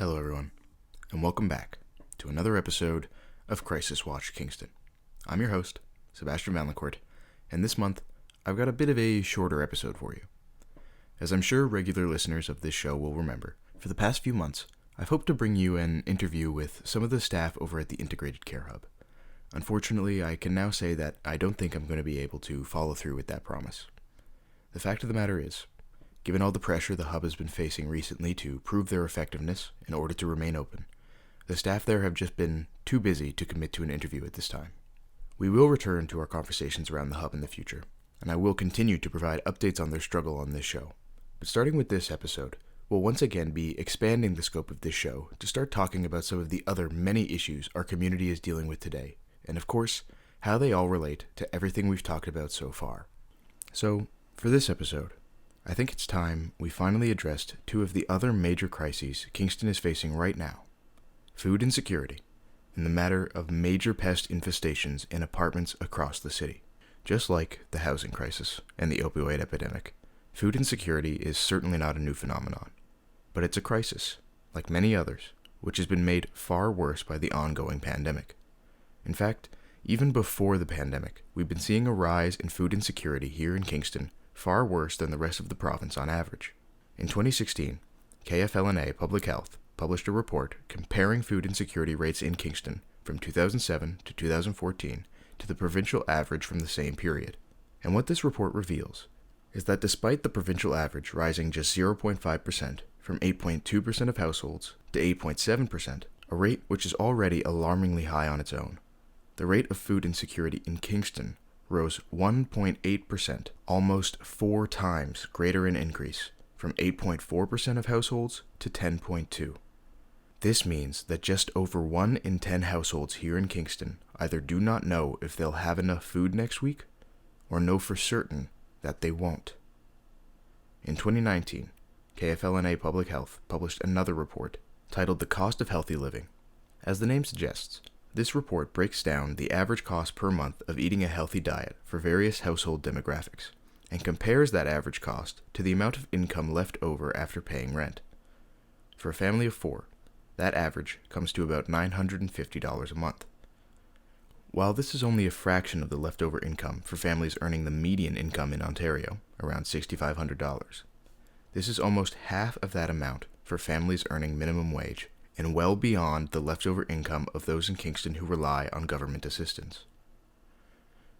Hello everyone, and welcome back to another episode of Crisis Watch Kingston. I'm your host, Sebastian Vaillancourt, and this month I've got a bit of a shorter episode for you. As I'm sure regular listeners of this show will remember, for the past few months I've hoped to bring you an interview with some of the staff over at the Integrated Care Hub. Unfortunately, I can now say that I don't think I'm going to be able to follow through with that promise. The fact of the matter is, given all the pressure the hub has been facing recently to prove their effectiveness in order to remain open, the staff there have just been too busy to commit to an interview at this time. We will return to our conversations around the hub in the future, and I will continue to provide updates on their struggle on this show. But starting with this episode, we'll once again be expanding the scope of this show to start talking about some of the other many issues our community is dealing with today, and of course, how they all relate to everything we've talked about so far. So, for this episode, I think it's time we finally addressed two of the other major crises Kingston is facing right now: food insecurity and the matter of major pest infestations in apartments across the city. Just like the housing crisis and the opioid epidemic, food insecurity is certainly not a new phenomenon, but it's a crisis, like many others, which has been made far worse by the ongoing pandemic. In fact, even before the pandemic, we've been seeing a rise in food insecurity here in Kingston, far worse than the rest of the province on average. In 2016, KFLNA Public Health published a report comparing food insecurity rates in Kingston from 2007 to 2014 to the provincial average from the same period. And what this report reveals is that despite the provincial average rising just 0.5% from 8.2% of households to 8.7%, a rate which is already alarmingly high on its own, the rate of food insecurity in Kingston rose 1.8%, almost 4 times greater in increase, from 8.4% of households to 10.2%. This means that just over 1 in 10 households here in Kingston either do not know if they'll have enough food next week, or know for certain that they won't. In 2019, KFLNA Public Health published another report titled The Cost of Healthy Living. As the name suggests, this report breaks down the average cost per month of eating a healthy diet for various household demographics, and compares that average cost to the amount of income left over after paying rent. For a family of 4, that average comes to about $950 a month. While this is only a fraction of the leftover income for families earning the median income in Ontario, around $6,500, this is almost half of that amount for families earning minimum wage, and well beyond the leftover income of those in Kingston who rely on government assistance.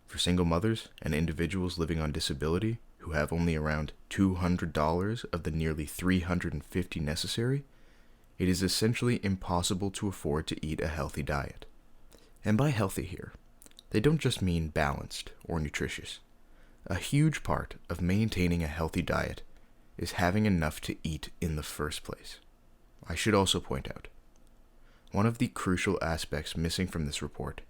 For single mothers and individuals living on disability who have only around $200 of the nearly $350 necessary, it is essentially impossible to afford to eat a healthy diet. And by healthy here, they don't just mean balanced or nutritious. A huge part of maintaining a healthy diet is having enough to eat in the first place. I should also point out, one of the crucial aspects missing from this report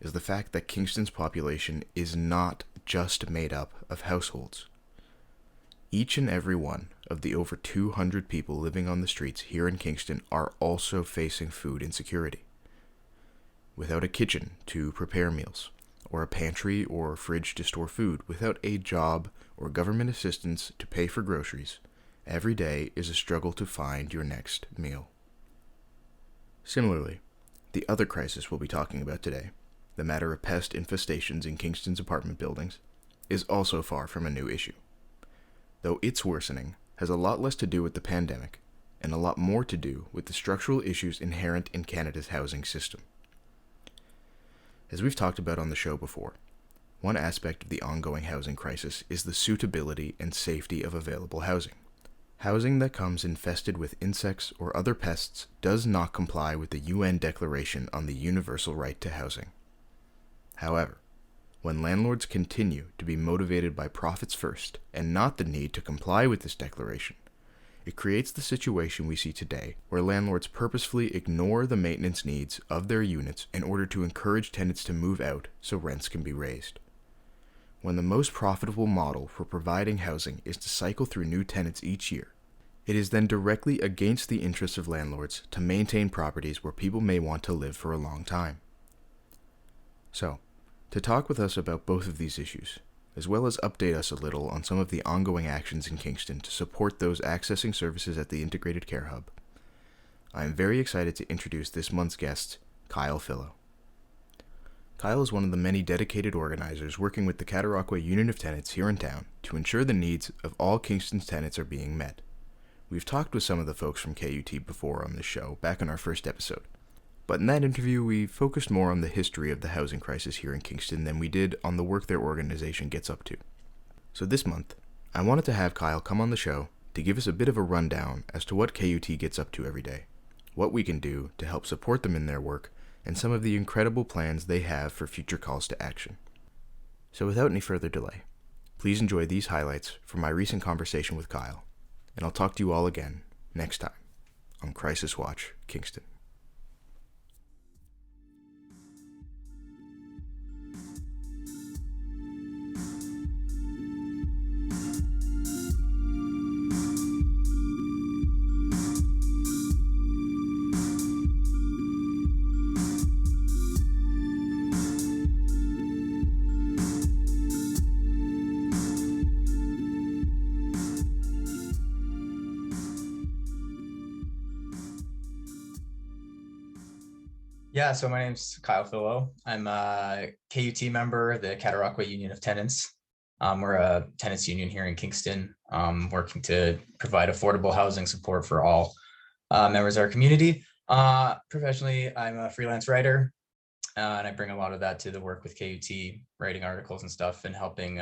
is the fact that Kingston's population is not just made up of households. Each and every one of the over 200 people living on the streets here in Kingston are also facing food insecurity. Without a kitchen to prepare meals, or a pantry or fridge to store food, without a job or government assistance to pay for groceries, every day is a struggle to find your next meal. Similarly, the other crisis we'll be talking about today, the matter of pest infestations in Kingston's apartment buildings, is also far from a new issue. Though its worsening has a lot less to do with the pandemic, and a lot more to do with the structural issues inherent in Canada's housing system. As we've talked about on the show before, one aspect of the ongoing housing crisis is the suitability and safety of available housing. Housing that comes infested with insects or other pests does not comply with the UN Declaration on the Universal Right to Housing. However, when landlords continue to be motivated by profits first and not the need to comply with this declaration, it creates the situation we see today where landlords purposefully ignore the maintenance needs of their units in order to encourage tenants to move out so rents can be raised. When the most profitable model for providing housing is to cycle through new tenants each year, it is then directly against the interests of landlords to maintain properties where people may want to live for a long time. So, to talk with us about both of these issues, as well as update us a little on some of the ongoing actions in Kingston to support those accessing services at the Integrated Care Hub, I am very excited to introduce this month's guest, Kyle Fillo. Kyle is one of the many dedicated organizers working with the Cataraqui Union of Tenants here in town to ensure the needs of all Kingston's tenants are being met. We've talked with some of the folks from KUT before on this show, back in our first episode. But in that interview, we focused more on the history of the housing crisis here in Kingston than we did on the work their organization gets up to. So this month, I wanted to have Kyle come on the show to give us a bit of a rundown as to what KUT gets up to every day, what we can do to help support them in their work, and some of the incredible plans they have for future calls to action. So without any further delay, please enjoy these highlights from my recent conversation with Kyle, and I'll talk to you all again next time on Crisis Watch Kingston. Yeah, so my name's Kyle Fillo. I'm a KUT member, the Cataraqui Union of Tenants. We're a tenants union here in Kingston, working to provide affordable housing support for all members of our community. Professionally, I'm a freelance writer, and I bring a lot of that to the work with KUT, writing articles and stuff, and helping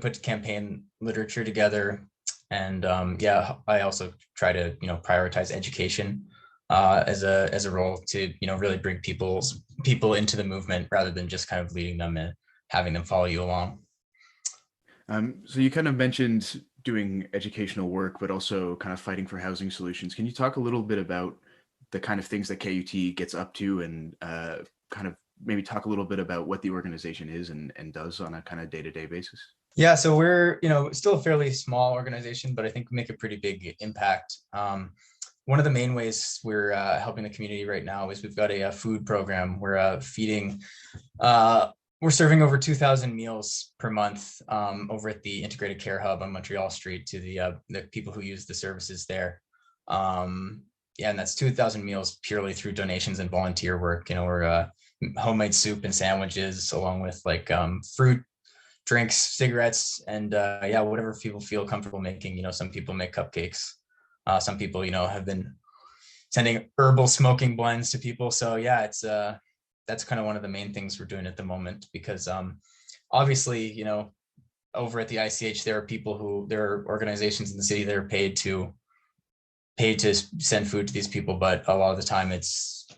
put campaign literature together. And I also try to prioritize education as a role to really bring people into the movement rather than just kind of leading them and having them follow you along. So you kind of mentioned doing educational work, but also kind of fighting for housing solutions. Can you talk a little bit about the kind of things that KUT gets up to, and kind of maybe talk a little bit about what the organization is and does on a kind of day-to-day basis? Yeah, so we're still a fairly small organization, but I think we make a pretty big impact. One of the main ways we're helping the community right now is we've got a food program. We're we're serving over 2,000 meals per month over at the Integrated Care Hub on Montreal Street to the people who use the services there. And that's 2,000 meals purely through donations and volunteer work. We're homemade soup and sandwiches, along with fruit, drinks, cigarettes, and whatever people feel comfortable making. Some people make cupcakes. Some people, have been sending herbal smoking blends to people. So that's kind of one of the main things we're doing at the moment, because obviously, over at the ICH, there are organizations in the city that are paid to send food to these people, but a lot of the time it's,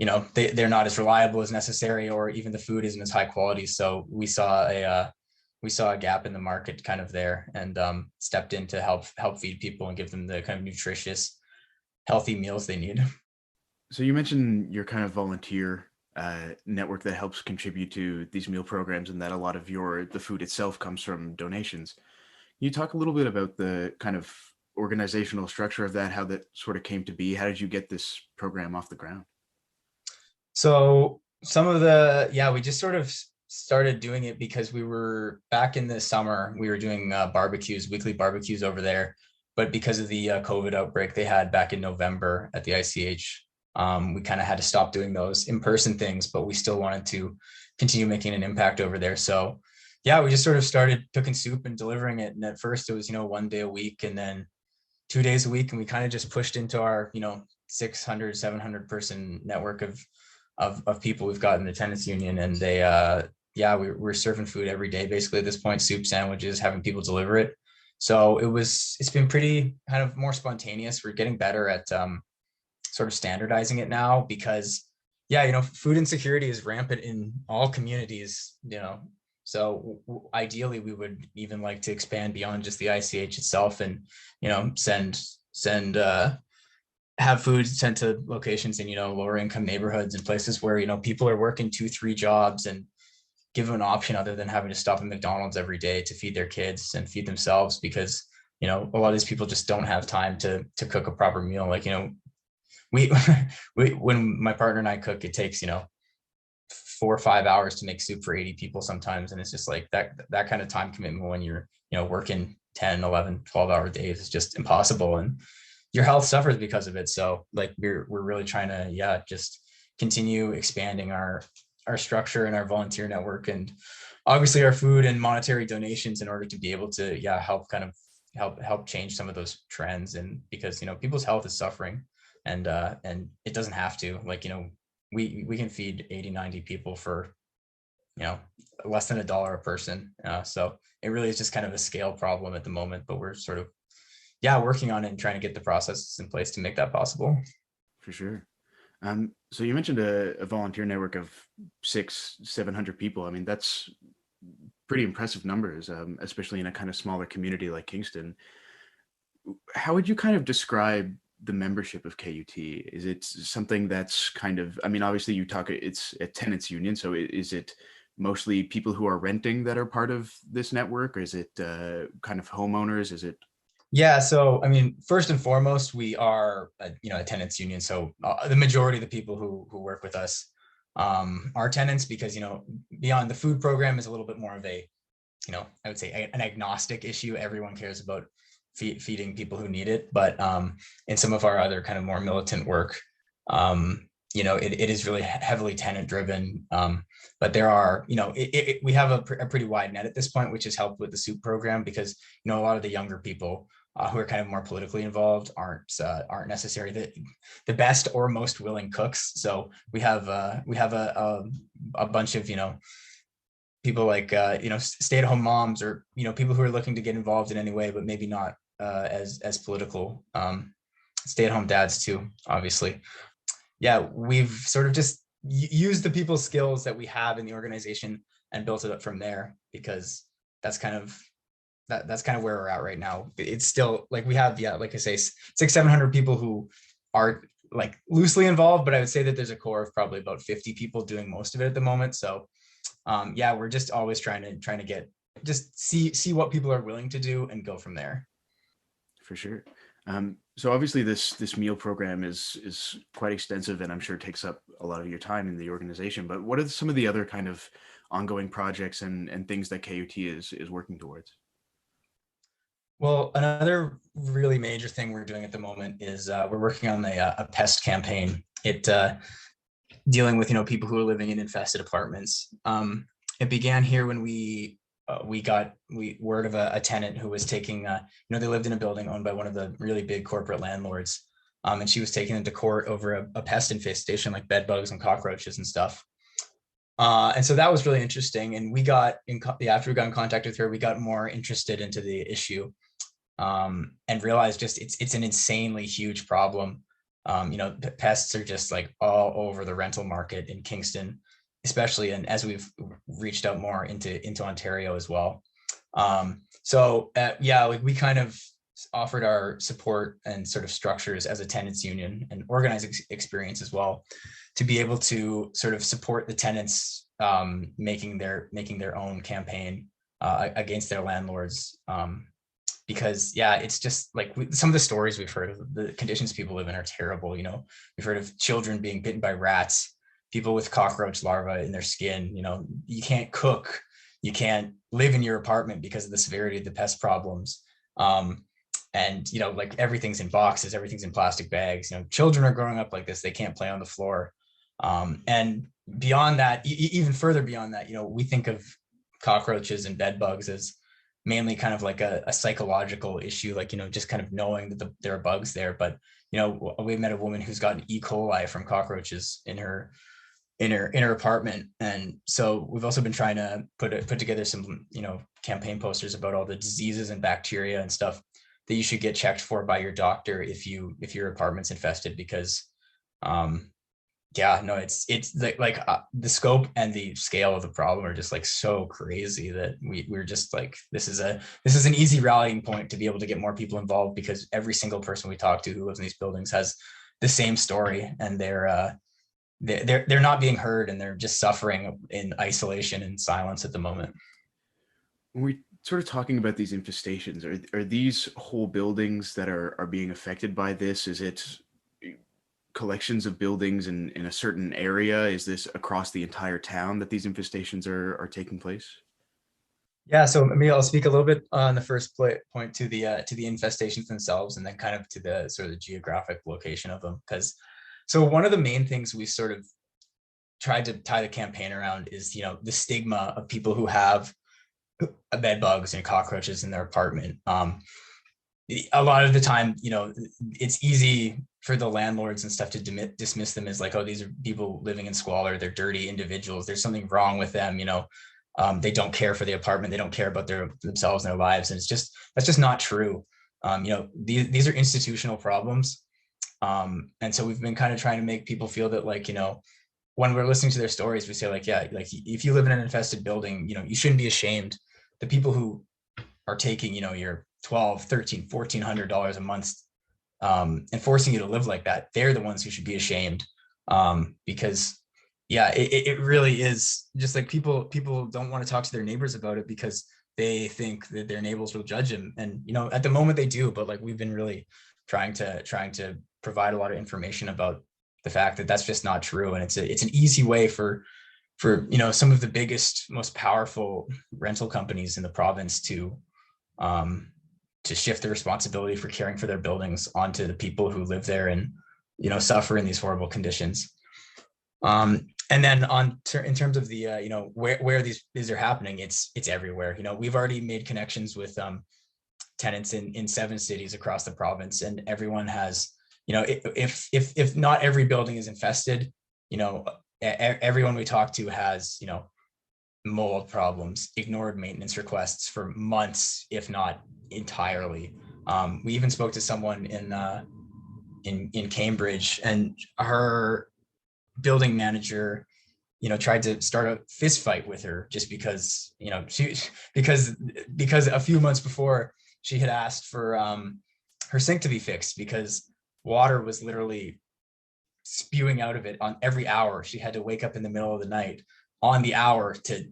they're not as reliable as necessary, or even the food isn't as high quality. So we saw a gap in the market kind of there, and stepped in to help feed people and give them the kind of nutritious, healthy meals they need. So you mentioned your kind of volunteer network that helps contribute to these meal programs, and that a lot of the food itself comes from donations. Can you talk a little bit about the kind of organizational structure of that, how that sort of came to be? How did you get this program off the ground? So we just sort of started doing it because we were back in the summer, we were doing weekly barbecues over there. But because of the COVID outbreak they had back in November at the ICH, we kind of had to stop doing those in-person things, but we still wanted to continue making an impact over there. So we just sort of started cooking soup and delivering it. And at first it was, 1 day a week, and then 2 days a week. And we kind of just pushed into our, 600, 700 person network of people we've got in the tenants union. And they, we're serving food every day, basically at this point, soup, sandwiches, having people deliver it. So it's been pretty kind of more spontaneous. We're getting better at sort of standardizing it now, because food insecurity is rampant in all communities, so ideally we would even like to expand beyond just the ICH itself, and have food sent to locations in lower income neighborhoods and places where people are working 2-3 jobs, and give them an option other than having to stop at McDonald's every day to feed their kids and feed themselves, because a lot of these people just don't have time to cook a proper meal. We when my partner and I cook, it takes 4 or 5 hours to make soup for 80 people sometimes, and it's just like that kind of time commitment when you're working 10, 11, 12 hour days is just impossible. And your health suffers because of it. So like we're really trying to just continue expanding our structure and our volunteer network, and obviously our food and monetary donations in order to be able to help kind of help change some of those trends. And because people's health is suffering, and it doesn't have to, like we can feed 80-90 people for less than $1 a person. So it really is just kind of a scale problem at the moment, but we're sort of working on it and trying to get the processes in place to make that possible. For sure. So you mentioned a volunteer network of 600-700 people. I mean, that's pretty impressive numbers, especially in a kind of smaller community like Kingston. How would you kind of describe the membership of KUT? Is it something that's kind of, I mean, obviously it's a tenants union. So is it mostly people who are renting that are part of this network, or is it kind of homeowners? Is it? Yeah, so I mean, first and foremost, we are a tenants union. So the majority of the people who work with us are tenants, because beyond the food program is a little bit more of a I would say an agnostic issue. Everyone cares about feeding people who need it, but in some of our other kind of more militant work, it is really heavily tenant driven. But there are, we have a pretty wide net at this point, which has helped with the soup program, because a lot of the younger people who are kind of more politically involved aren't necessarily the best or most willing cooks. So we have a bunch of people like stay-at-home moms, or people who are looking to get involved in any way, but maybe not as political. Stay-at-home dads too, obviously. Yeah, we've sort of just used the people skills that we have in the organization and built it up from there, because that's kind of where we're at right now. It's still like we have, like I say, 600-700 people who are like loosely involved, but I would say that there's a core of probably about 50 people doing most of it at the moment. So we're just always trying to get just see what people are willing to do and go from there. For sure. So obviously this meal program is quite extensive, and I'm sure it takes up a lot of your time in the organization. But what are some of the other kind of ongoing projects and things that KUT is working towards? Well, another really major thing we're doing at the moment is we're working on a pest campaign. It dealing with people who are living in infested apartments. It began here when we got word of a tenant who was taking they lived in a building owned by one of the really big corporate landlords, and she was taking them to court over a pest infestation, like bed bugs and cockroaches and stuff. And so that was really interesting, and after we got in contact with her, we got more interested into the issue, and realized just it's an insanely huge problem. Pests are just like all over the rental market in Kingston, especially, and as we've reached out more into Ontario as well. Like we kind of offered our support and sort of structures as a tenants union and organizing experience as well, to be able to sort of support the tenants making their own campaign against their landlords. Because it's just like some of the stories we've heard of the conditions people live in are terrible. We've heard of children being bitten by rats, people with cockroach larvae in their skin. You can't cook, you can't live in your apartment because of the severity of the pest problems. And like everything's in boxes, everything's in plastic bags. Children are growing up like this, they can't play on the floor. And beyond that, even further beyond that, we think of cockroaches and bed bugs as mainly kind of like a psychological issue, like just kind of knowing that there are bugs there. But we met a woman who's gotten E. coli from cockroaches in her apartment, and so we've also been trying to put together some campaign posters about all the diseases and bacteria and stuff that you should get checked for by your doctor if your apartment's infested, because it's like the scope and the scale of the problem are just like so crazy that we're just like, this is an easy rallying point to be able to get more people involved, because every single person we talk to who lives in these buildings has the same story, and they're not being heard, and they're just suffering in isolation and silence at the moment. When we sort of talking about these infestations, are these whole buildings that are being affected by this? Is it collections of buildings in a certain area? Is this across the entire town that these infestations are taking place? Yeah, so maybe I'll speak a little bit on the first point to the infestations themselves, and then kind of to the sort of the geographic location of them. Because so one of the main things we sort of tried to tie the campaign around is the stigma of people who have bed bugs and cockroaches in their apartment. A lot of the time, it's easy for the landlords and stuff to dismiss them as like, oh, these are people living in squalor, they're dirty individuals, there's something wrong with them, they don't care for the apartment, they don't care about themselves and their lives, and that's just not true. These are institutional problems, and so we've been kind of trying to make people feel that, like, when we're listening to their stories, we say, like, yeah, like if you live in an infested building, you shouldn't be ashamed. The people who are taking your 12, 13, $1,400 a month, and forcing you to live like that, they're the ones who should be ashamed. Because yeah, it really is just like people don't want to talk to their neighbors about it because they think that their neighbors will judge them. And at the moment they do, but like we've been really trying to provide a lot of information about the fact that that's just not true. And it's an easy way for some of the biggest, most powerful rental companies in the province to shift the responsibility for caring for their buildings onto the people who live there and suffer in these horrible conditions. And then in terms of the where these are happening, it's everywhere. We've already made connections with tenants in 7 cities across the province, and everyone has, if not every building is infested, everyone we talk to has mold problems, ignored maintenance requests for months, if not entirely. We even spoke to someone in Cambridge, and her building manager tried to start a fist fight with her just because because a few months before she had asked for her sink to be fixed because water was literally spewing out of it on every hour. She had to wake up in the middle of the night on the hour to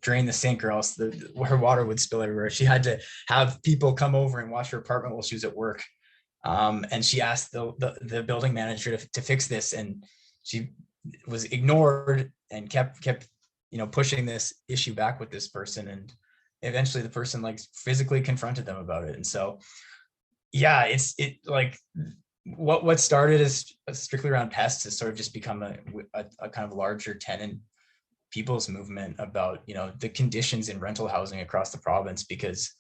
drain the sink, or else her water would spill everywhere. She had to have people come over and wash her apartment while she was at work. And she asked the building manager to fix this, and she was ignored and kept pushing this issue back with this person, and eventually the person like physically confronted them about it. And so yeah, it like what started as strictly around pests has sort of just become a kind of larger tenant people's movement about the conditions in rental housing across the province, because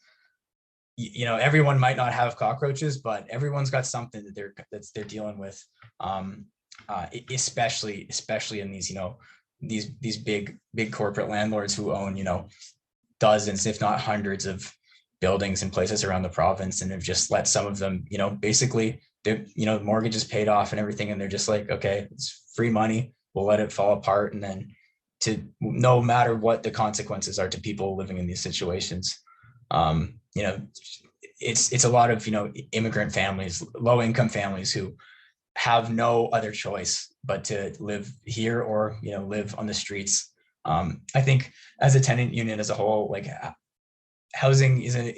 everyone might not have cockroaches, but everyone's got something that they're dealing with, especially in these big corporate landlords who own dozens, if not hundreds, of buildings and places around the province, and have just let some of them basically the mortgage is paid off and everything, and they're just like, okay, it's free money, we'll let it fall apart, and then to no matter what the consequences are to people living in these situations. It's a lot of immigrant families, low income families who have no other choice but to live here or live on the streets. I think as a tenant unit as a whole, like housing is an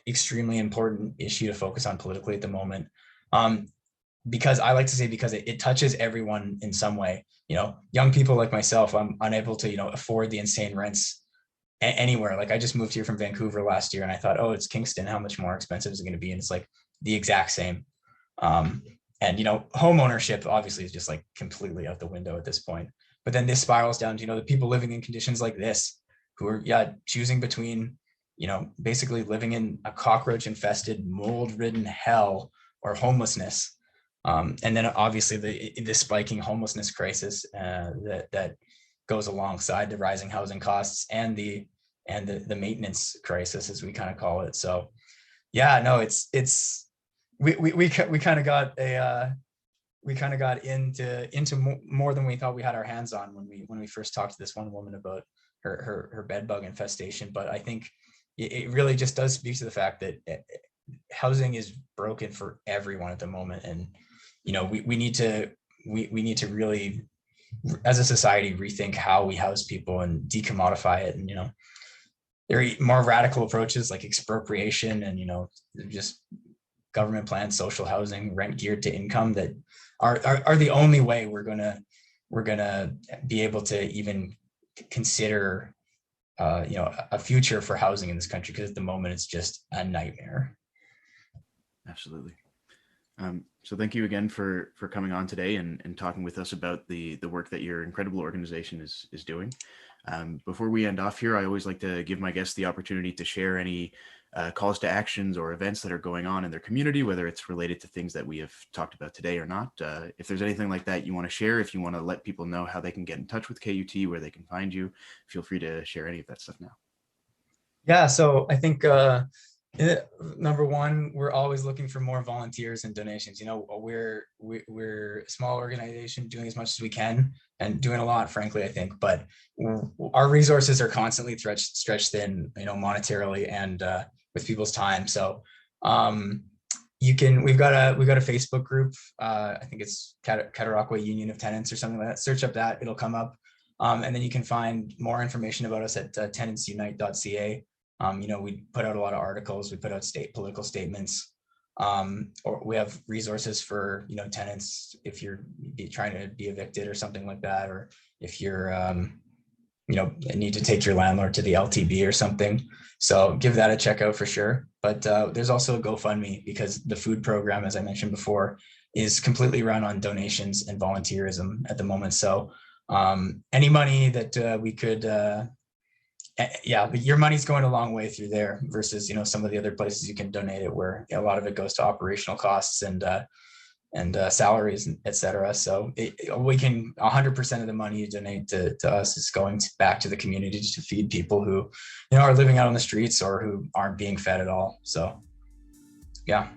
extremely important issue to focus on politically at the moment. Because I like to say, because it touches everyone in some way. Young people like myself, I'm unable to afford the insane rents anywhere. Like I just moved here from Vancouver last year, and I thought, oh, it's Kingston, how much more expensive is it going to be? And it's like the exact same. And home ownership obviously is just like completely out the window at this point. But then this spirals down to the people living in conditions like this, who are choosing between basically living in a cockroach infested, mold ridden hell or homelessness. And then obviously the spiking homelessness crisis that goes alongside the rising housing costs and the maintenance crisis, as we kind of call it. So yeah, no, we kind of got into more than we thought we had our hands on when we first talked to this one woman about her bed bug infestation. But I think it really just does speak to the fact that housing is broken for everyone at the moment, and we need to really, as a society, rethink how we house people and decommodify it. And there are more radical approaches like expropriation and just government planned social housing, rent geared to income, that are the only way we're gonna be able to even consider a future for housing in this country, because at the moment it's just a nightmare. Absolutely. So thank you again for coming on today and talking with us about the work that your incredible organization is doing. Before we end off here, I always like to give my guests the opportunity to share any calls to actions or events that are going on in their community, whether it's related to things that we have talked about today or not. If there's anything like that you want to share, if you want to let people know how they can get in touch with KUT, where they can find you, feel free to share any of that stuff now. Yeah, so I think number one, we're always looking for more volunteers and donations. We're a small organization doing as much as we can and doing a lot, frankly, I think, but our resources are constantly stretched thin, monetarily and with people's time. So we've got a Facebook group. I think it's Cataraqui Union of Tenants or something like that. Search up that, it'll come up. And then you can find more information about us at tenantsunite.ca. We put out a lot of articles, we put out political statements, or we have resources for, tenants if you're trying to be evicted or something like that, or if you're, need to take your landlord to the LTB or something. So give that a check out for sure. But there's also a GoFundMe, because the food program, as I mentioned before, is completely run on donations and volunteerism at the moment. So any money that we could, but your money's going a long way through there versus, some of the other places you can donate it, where a lot of it goes to operational costs and salaries, et cetera. So we can 100% of the money you donate to us is going back to the community to feed people who, are living out on the streets or who aren't being fed at all. So, yeah.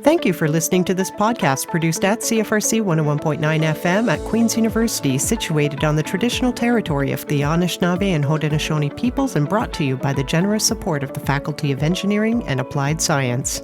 Thank you for listening to this podcast produced at CFRC 101.9 FM at Queen's University, situated on the traditional territory of the Anishinaabe and Haudenosaunee peoples, and brought to you by the generous support of the Faculty of Engineering and Applied Science.